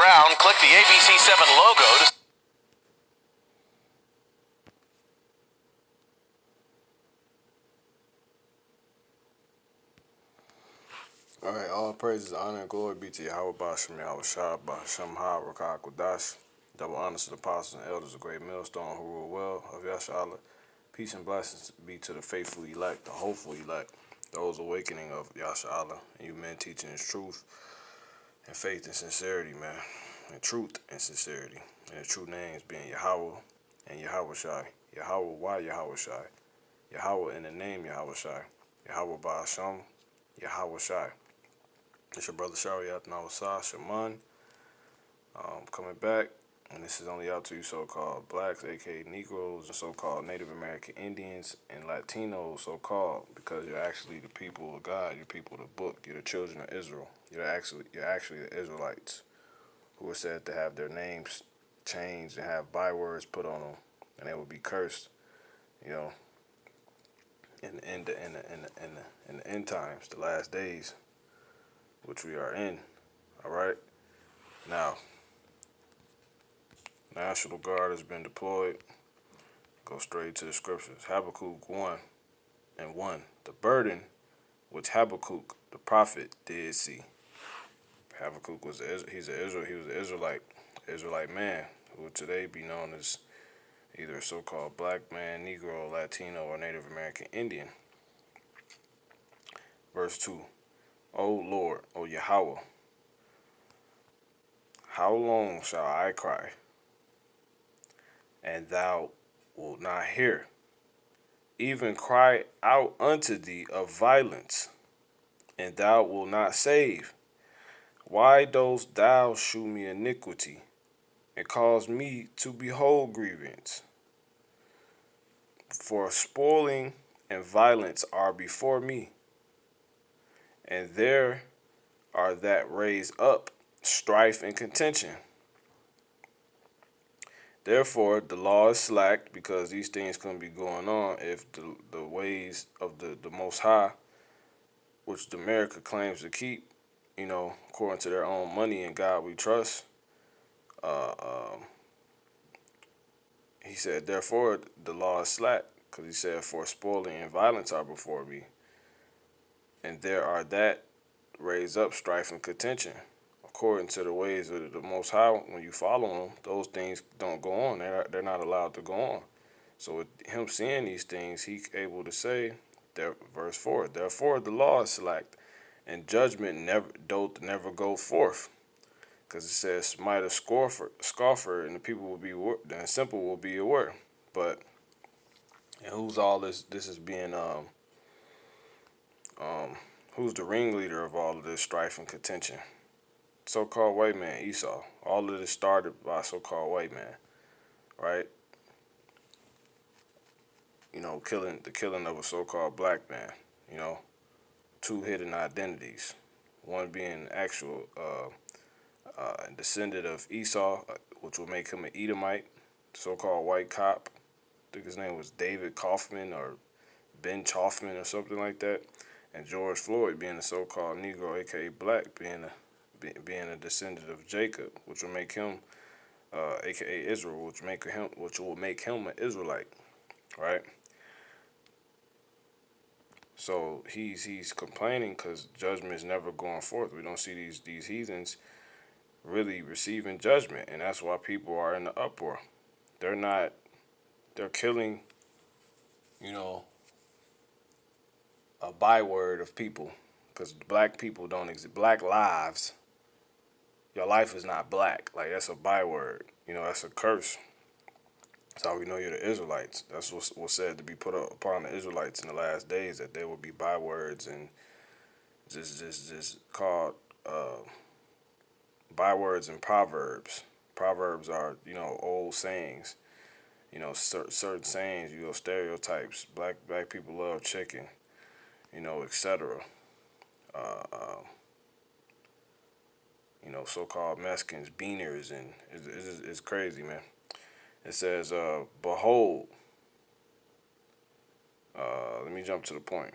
around, click the ABC7 logo to... Alright, all praises, honor, and glory be to Yahweh Bashem, Yahweh Shah, Bashem Ha, Rakah Kodash. Double honors to the apostles and elders of Great Millstone who rule well of Yashala. Peace and blessings be to the faithful elect, the hopeful elect, those awakening of Yashala, and you men teaching his truth and faith and sincerity, man. And truth and sincerity. And the true names being Yahweh and Yahweh Shai. Yahweh, why Yahweh Shai? Yahweh in the name Yahweh Shai. Yahweh Bashem, Yahweh Shai. It's your brother Shariat Nawasah Shaman. Coming back, and this is only out to you so-called blacks, aka Negroes, and so-called Native American Indians, and Latinos, so-called, because you're actually the people of God, you're people of the book, you're the children of Israel. You're actually the Israelites, who are said to have their names changed and have bywords put on them, and they will be cursed, you know, in the end times, the last days, which we are in. All right. Now, National Guard has been deployed. Go straight to the scriptures. Habakkuk 1:1. The burden which Habakkuk the prophet did see. Habakkuk was he was an Israelite man who would today be known as either a so-called black man, Negro, Latino, or Native American Indian. Verse 2. O Lord, O Yahweh, how long shall I cry, and thou wilt not hear? Even cry out unto thee of violence, and thou wilt not save. Why dost thou shew me iniquity, and cause me to behold grievance? For spoiling and violence are before me, and there are that raise up strife and contention. Therefore, the law is slacked, because these things couldn't be going on if the ways of the Most High, which America claims to keep, you know, according to their own money and God we trust. He said, therefore, the law is slack, because he said, for spoiling and violence are before me, and there are that raise up strife and contention. According to the ways of the Most High, when you follow them, those things don't go on. They're not allowed to go on. So with him seeing these things, he's able to say, verse 4, therefore the law is slacked, and judgment doth never go forth. Because it says, smite a scoffer, and the people will be, the simple will be aware. But, and who's all this is being, who's the ringleader of all of this strife and contention? So-called white man, Esau. All of this started by so-called white man, right? You know, the killing of a so-called black man, you know, two hidden identities. One being actual descendant of Esau, which will make him an Edomite, so-called white cop. I think his name was David Kaufman or Ben Chaufman or something like that. And George Floyd being a so-called Negro, aka black, being a descendant of Jacob, which will make him, aka Israel, which will make him an Israelite, right? So he's complaining because judgment is never going forth. We don't see these heathens really receiving judgment, and that's why people are in the uproar. They're killing, you know, a byword of people, because black people don't exist. Black lives, your life is not black. Like, that's a byword. You know, that's a curse. That's how we know you're the Israelites. That's what's said to be put upon the Israelites in the last days, that there will be bywords and just called bywords and proverbs. Proverbs are, you know, old sayings. You know, certain sayings, you know, stereotypes. Black people love chicken, you know, etc. You know, so-called Mexicans, beaners, and it's crazy, man. It says, behold, let me jump to the point.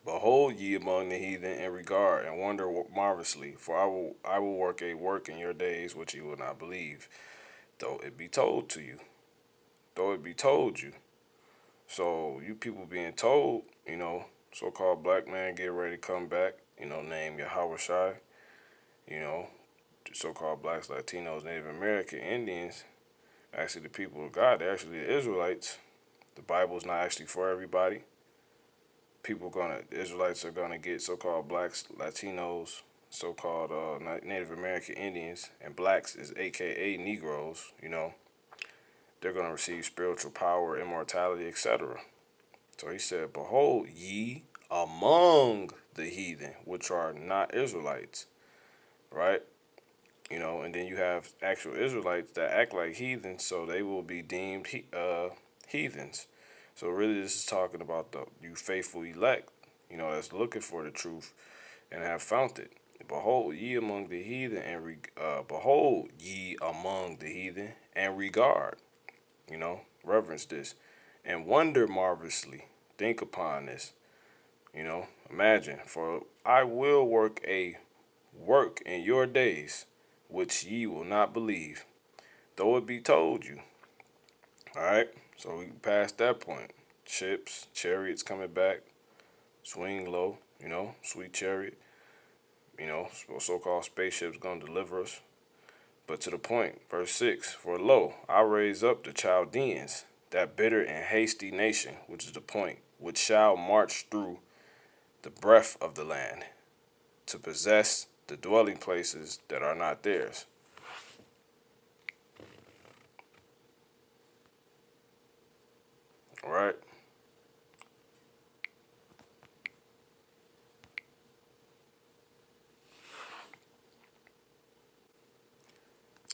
Behold ye among the heathen in regard, and wonder marvelously, for I will work a work in your days which ye will not believe, though it be told to you, though it be told you. So you people being told, so-called black man get ready to come back, name Yahweh Shai, you know, so-called blacks, Latinos, Native American, Indians, actually the people of God, they're actually the Israelites. The Bible is not actually for everybody. The Israelites are gonna get so-called blacks, Latinos, so-called Native American Indians, and blacks is AKA Negroes. They're gonna receive spiritual power, immortality, etc. So he said, "Behold ye among the heathen, which are not Israelites," right? And then you have actual Israelites that act like heathens, so they will be deemed heathens. So really, this is talking about the you faithful elect, that's looking for the truth and have found it. Behold ye among the heathen behold ye among the heathen and regard, reverence this and wonder marvelously. Think upon this, imagine, for I will work a work in your days which ye will not believe, though it be told you. All right, so we passed that point. Ships, chariots coming back, swing low, sweet chariot, so-called spaceships gonna deliver us. But to the point, verse 6, for lo, I raise up the Chaldeans, that bitter and hasty nation, which is the point, which shall march through the breadth of the land, to possess the dwelling places that are not theirs. All right?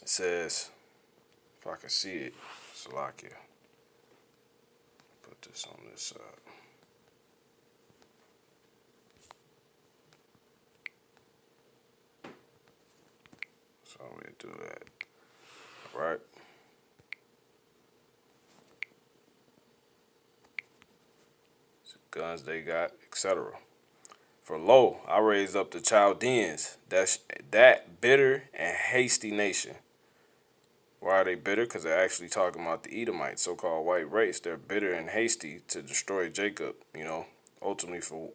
It says, if I can see it, Salakia, put this on this side. So we do that, right? So guns they got, etc. For lo, I raise up the Chaldeans, that bitter and hasty nation. Why are they bitter? Because they're actually talking about the Edomites, so-called white race. They're bitter and hasty to destroy Jacob. Ultimately for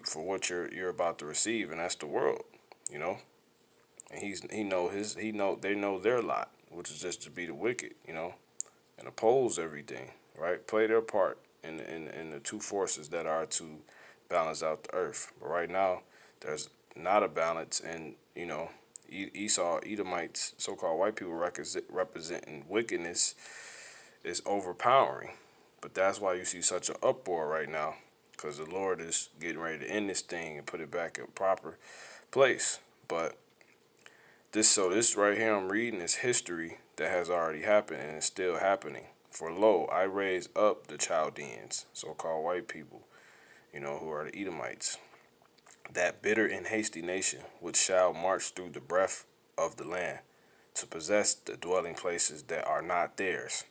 for what you're about to receive, and that's the world. You know, and they know their lot, which is just to be the wicked. And oppose everything. Right, play their part in the two forces that are to balance out the earth. But right now, there's not a balance, and Esau, Edomites, so-called white people representing wickedness is overpowering. But that's why you see such an uproar right now, because the Lord is getting ready to end this thing and put it back in proper place. But this right here I'm reading is history that has already happened and is still happening. For lo, I raise up the Chaldeans, so-called white people, who are the Edomites, that bitter and hasty nation, which shall march through the breadth of the land, to possess the dwelling places that are not theirs.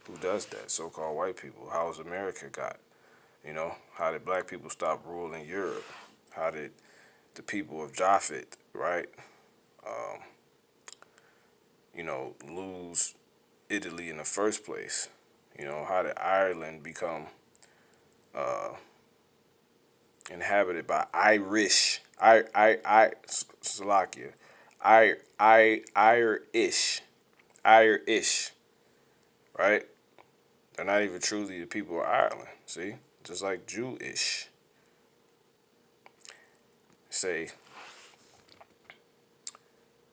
Who does that? So-called white people. How has America got? How did black people stop ruling Europe? How did the people of Japhet, right, lose Italy in the first place? How did Ireland become inhabited by Slovakia, Irish, right? They're not even truly the people of Ireland. See, just like Jewish. Say,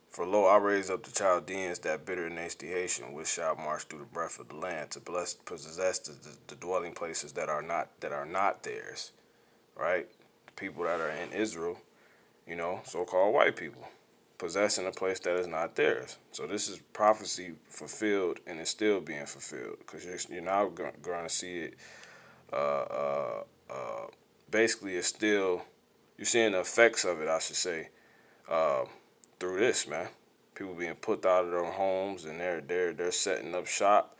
for lo, I raise up the Chaldeans, that bitter nation, which shall march through the breadth of the land to possess the dwelling places that are not theirs. Right, the people that are in Israel, so-called white people, possessing a place that is not theirs. So this is prophecy fulfilled, and it's still being fulfilled, because you're now going to see it. Uh, Basically, it's still, you're seeing the effects of it, I should say, uh, through this, man. People being put out of their homes, and they're setting up shop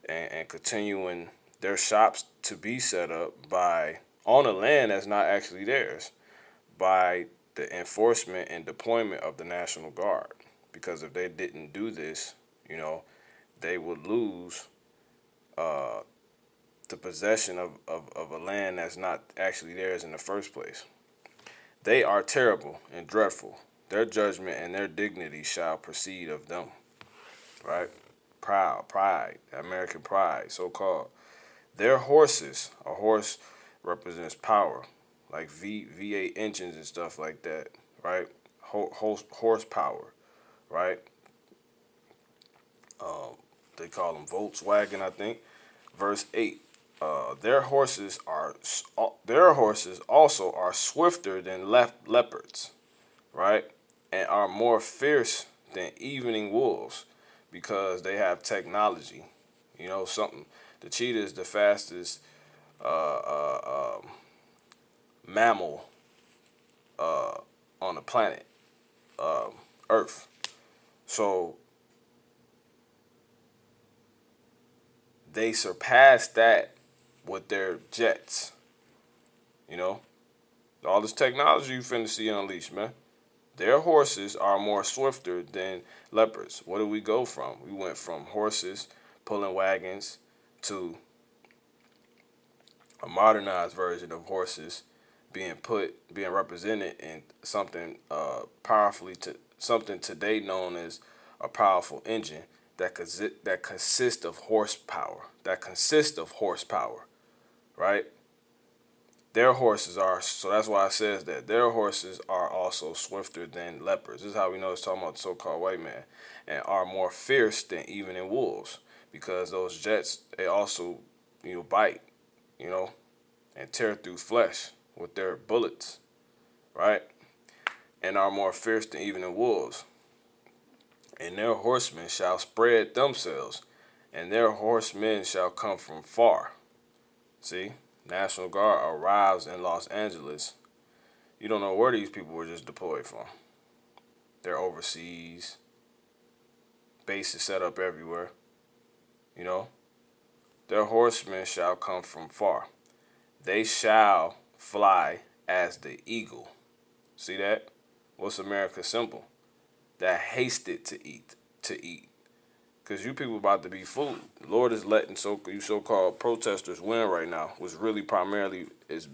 and continuing their shops to be set up by on a land that's not actually theirs by the enforcement and deployment of the National Guard. Because if they didn't do this, you know, they would lose uh, the possession of a land that's not actually theirs in the first place. They are terrible and dreadful. Their judgment and their dignity shall proceed of them. Right? Proud, pride, American pride, so called. Their horses, a horse represents power, like V8 engines and stuff like that, right? Horsepower, right? Um, they call them Volkswagen, I think. Verse 8. Their horses also are swifter than leopards, right? And are more fierce than evening wolves because they have technology. You know, something. The cheetah is the fastest mammal on the planet, Earth. So they surpassed that with their jets. You know, all this technology you finna see unleashed, man. Their horses are more swifter than leopards. What did we go from? We went from horses pulling wagons to a modernized version of horses being represented in something powerfully to something today known as a powerful engine that consists of horsepower. That consists of horsepower, right? Their horses are, so that's why it says that their horses are also swifter than leopards. This is how we know it's talking about the so-called white man, and are more fierce than even in wolves, because those jets, they also, bite, you know, and tear through flesh with their bullets, right? And are more fierce than even the wolves. And their horsemen shall spread themselves, and their horsemen shall come from far. See, National Guard arrives in Los Angeles. You don't know where these people were just deployed from. They're overseas, bases set up everywhere. You know, their horsemen shall come from far. They shall fly as the eagle. See that? What's America's symbol? That hasted to eat, to eat. Because you people about to be fooled. The Lord is letting you so-called protesters win right now, which really primarily is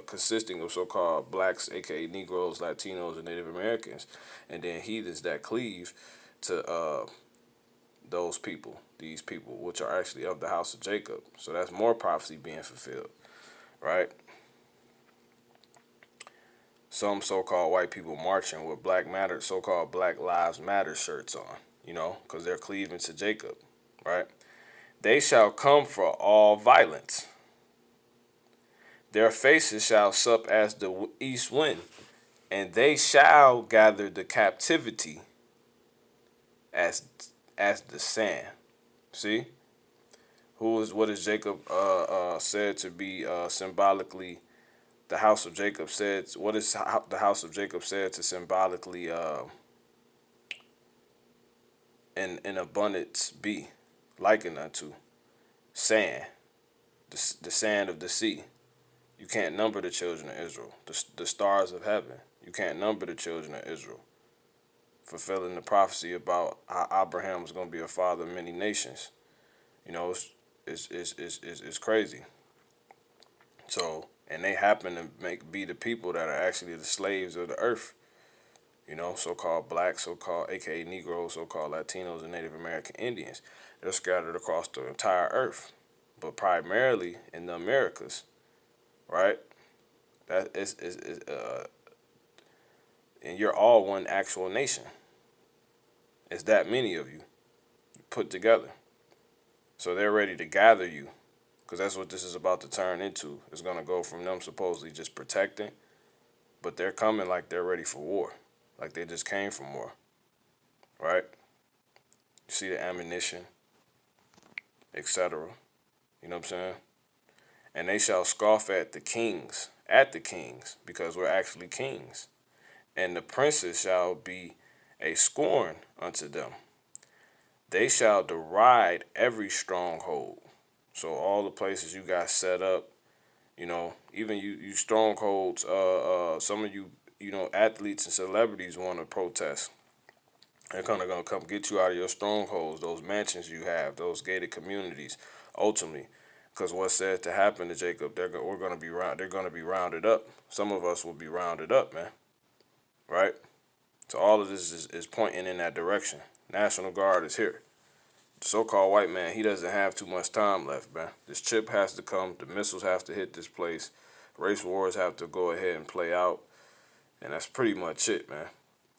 consisting of so-called blacks, aka Negroes, Latinos, and Native Americans, and then heathens that cleave to those people, these people, which are actually of the house of Jacob. So that's more prophecy being fulfilled, right? Some so-called white people marching with so-called Black Lives Matter shirts on, because they're cleaving to Jacob, right? They shall come for all violence. Their faces shall sup as the east wind, and they shall gather the captivity as the sand. See, what is Jacob said to be symbolically? The house of Jacob said. What is the house of Jacob said to symbolically in abundance be likened unto sand, the sand of the sea. You can't number the children of Israel, the stars of heaven. You can't number the children of Israel. Fulfilling the prophecy about how Abraham was going to be a father of many nations. It's crazy. So, and they happen to be the people that are actually the slaves of the earth. So-called blacks, so-called aka Negroes, so-called Latinos, and Native American Indians. They're scattered across the entire earth, but primarily in the Americas, right? That and you're all one actual nation. It's that many of you put together. So they're ready to gather you, because that's what this is about to turn into. It's going to go from them supposedly just protecting, but they're coming like they're ready for war, like they just came from war, right? You see the ammunition, etc. You know what I'm saying? And they shall scoff at the kings, because we're actually kings. And the princes shall be a scorn unto them. They shall deride every stronghold. So all the places you got set up You know, even you strongholds, some of you, you know, athletes and celebrities want to protest. They're kind of gonna come get you out of your strongholds, those mansions you have, those gated communities, ultimately. Because what's said to happen to Jacob, we're gonna be they're gonna be rounded up. Some of us will be rounded up, man. Right? So all of this is pointing in that direction. National Guard is here. The so-called white man, he doesn't have too much time left, man. This chip has to come. The missiles have to hit this place. Race wars have to go ahead and play out, and that's pretty much it, man.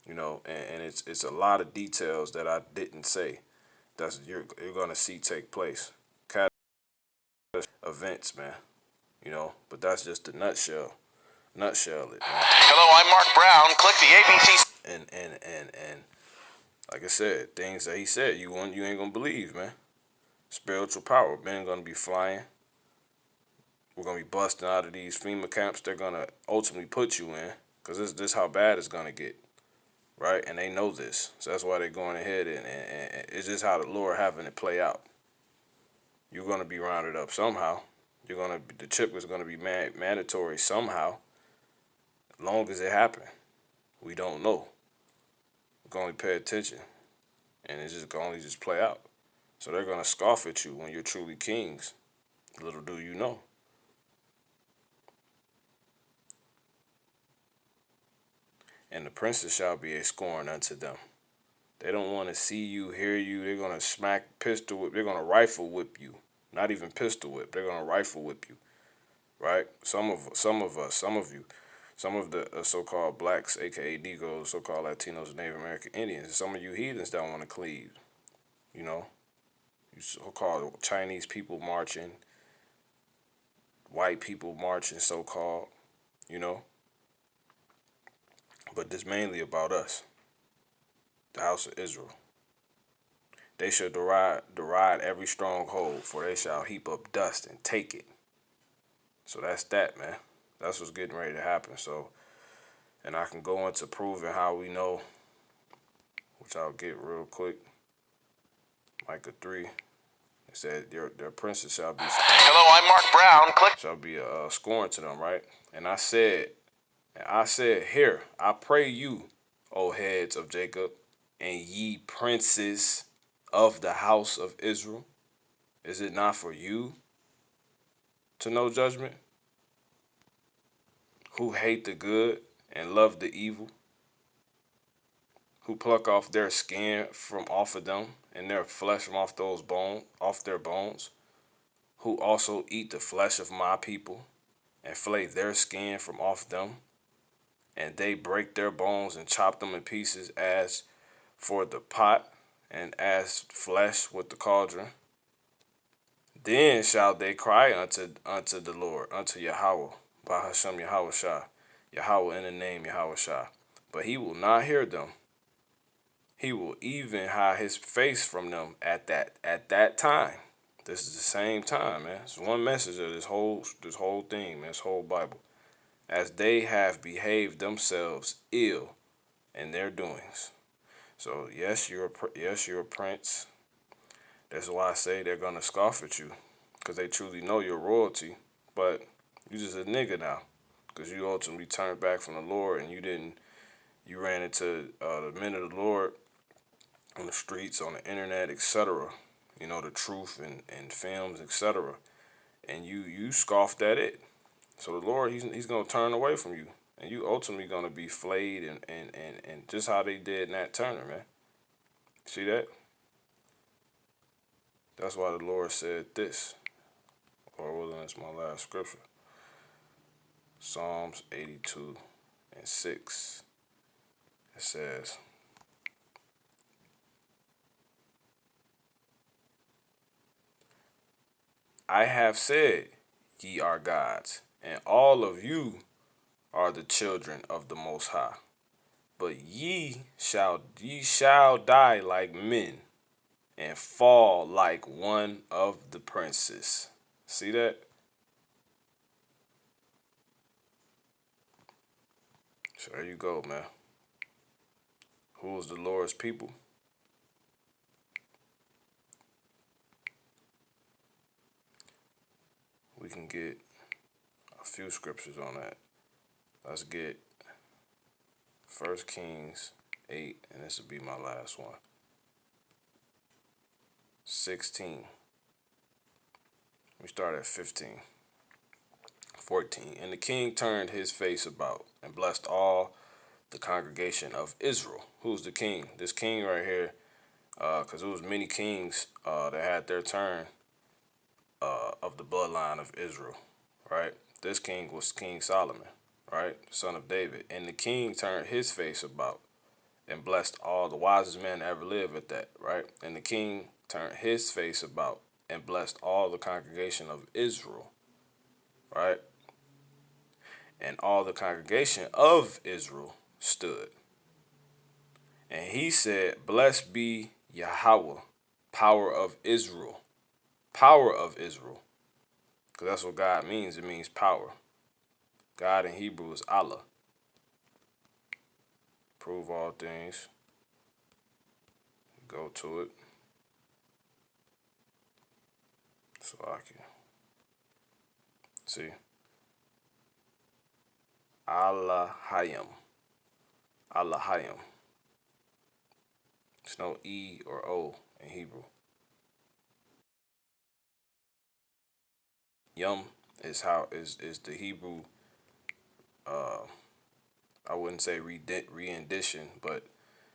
You know, and it's a lot of details that I didn't say. That's you're gonna see take place. Events, man. You know, but that's just the nutshell it, man. Hello, I'm Mark Brown. Click the ABC. And like I said, things that he said, you ain't gonna believe, man. Spiritual power, men gonna be flying. We're gonna be busting out of these FEMA camps. They're gonna ultimately put you in, cause this how bad it's gonna get, right? And they know this, so that's why they're going ahead and it's just how the Lord having it play out. You're gonna be rounded up somehow. The chip is gonna be mandatory somehow. As long as it happen, we don't know. We can only pay attention, and it's just gonna only just play out. So they're gonna scoff at you when you're truly kings. Little do you know. And the princes shall be a scorn unto them. They don't want to see you, hear you. They're gonna smack pistol whip. They're gonna rifle whip you. Not even pistol whip. They're gonna rifle whip you, right? Some of us, some of you, some of the so-called blacks, aka Negroes, so-called Latinos, and Native American Indians. Some of you heathens don't want to cleave. You know, you so-called Chinese people marching, white people marching, so-called. You know, but this mainly about us, the house of Israel. They shall deride every stronghold, for they shall heap up dust and take it. So that's that, man. That's what's getting ready to happen. So, and I can go into proving how we know, which I'll get real quick. Micah 3. It said their princes shall be Hello, I'm Mark Brown. Click. shall be scorn to them, right? And I said, here, I pray you, O heads of Jacob, and ye princes of the house of Israel. Is it not for you to know judgment? Who hate the good and love the evil, who pluck off their skin from off of them and their flesh from off their bones, who also eat the flesh of my people and flay their skin from off them, and they break their bones and chop them in pieces as for the pot and as flesh with the cauldron. Then shall they cry unto the Lord, unto Yahweh, by Hashem Yahweh Shah, Yahweh in the name Yahweh Shah. But he will not hear them. He will even hide his face from them at that time. This is the same time, man. It's one message of this whole thing, man, this whole Bible. As they have behaved themselves ill in their doings. So yes, you're a prince. That's why I say they're gonna scoff at you, because they truly know your royalty. But you just a nigga now, because you ultimately turned back from the Lord and you ran into the men of the Lord on the streets, on the internet, etc. You know, the truth and films, etc. And you scoffed at it. So the Lord, he's gonna turn away from you, and you ultimately gonna be flayed and just how they did Nat Turner, man. See that? That's why the Lord said this, or wasn't this my last scripture? Psalms 82:6. It says, I have said, ye are gods, and all of you are the children of the Most High. But ye shall die like men, and fall like one of the princes. See that? So there you go, man. Who is the Lord's people? We can get a few scriptures on that. Let's get 1 Kings 8, and this will be my last one. 16. We start at 15. 14. And the king turned his face about and blessed all the congregation of Israel. Who's the king? This king right here, because it was many kings that had their turn of the bloodline of Israel, right? This king was King Solomon, right? Son of David. And the king turned his face about and blessed all the wisest men that ever lived at that, right? And the king turned his face about and blessed all the congregation of Israel, right? And all the congregation of Israel stood. And he said, blessed be Yahweh, power of Israel. Power of Israel. Because that's what God means. It means power. God in Hebrew is Allah. Prove all things. Go to it. So I can see. Allahayim. Allahayim. There's no E or O in Hebrew. Yum is the Hebrew. I wouldn't say rendition, but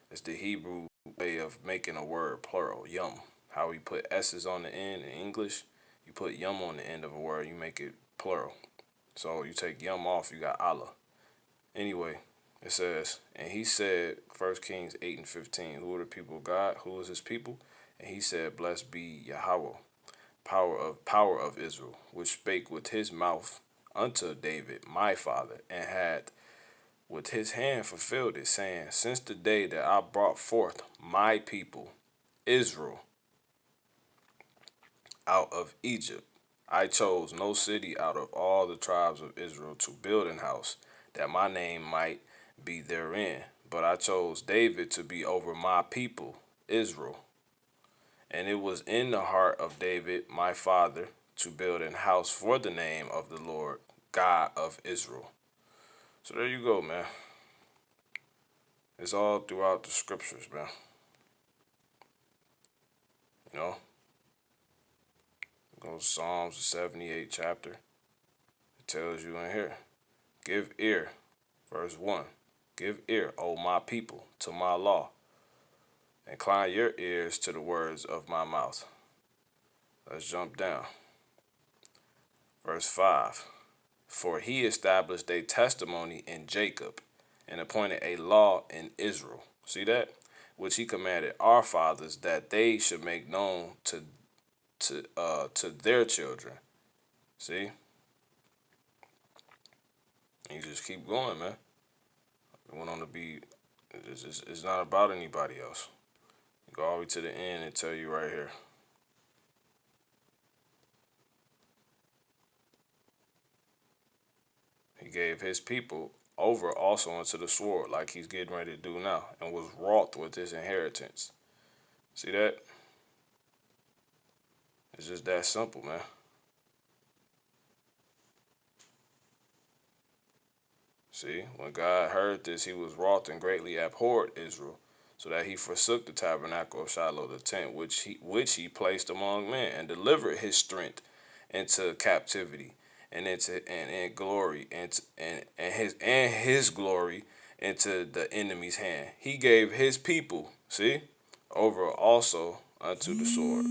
it's the Hebrew way of making a word plural. Yum. How we put S's on the end in English, you put yum on the end of a word, you make it plural. So you take yum off, you got Allah. Anyway, it says, and he said, 1 Kings 8 and 15, who are the people of God? Who is his people? And he said, blessed be Yahweh, power of Israel, which spake with his mouth unto David, my father, and had with his hand fulfilled it, saying, since the day that I brought forth my people, Israel, out of Egypt, I chose no city out of all the tribes of Israel to build an house, that my name might be therein. But I chose David to be over my people, Israel. And it was in the heart of David, my father, to build an house for the name of the Lord, God of Israel. So there you go, man. It's all throughout the scriptures, man. You know? Go to Psalms, the 78th chapter. It tells you in here. Give ear, verse 1. Give ear, O my people, to my law. Incline your ears to the words of my mouth. Let's jump down. Verse 5. For he established a testimony in Jacob and appointed a law in Israel. See that? Which he commanded our fathers that they should make known to their children. See? And you just keep going, man. It went on to be, it's not about anybody else. You go all the way to the end and tell you right here. He gave his people over also unto the sword, like he's getting ready to do now, and was wroth with his inheritance. See that? It's just that simple, man. See, when God heard this, he was wroth and greatly abhorred Israel, so that he forsook the tabernacle of Shiloh, the tent which he placed among men, and delivered his strength into captivity, and in glory, and his glory into the enemy's hand. He gave his people, see, over also unto the sword.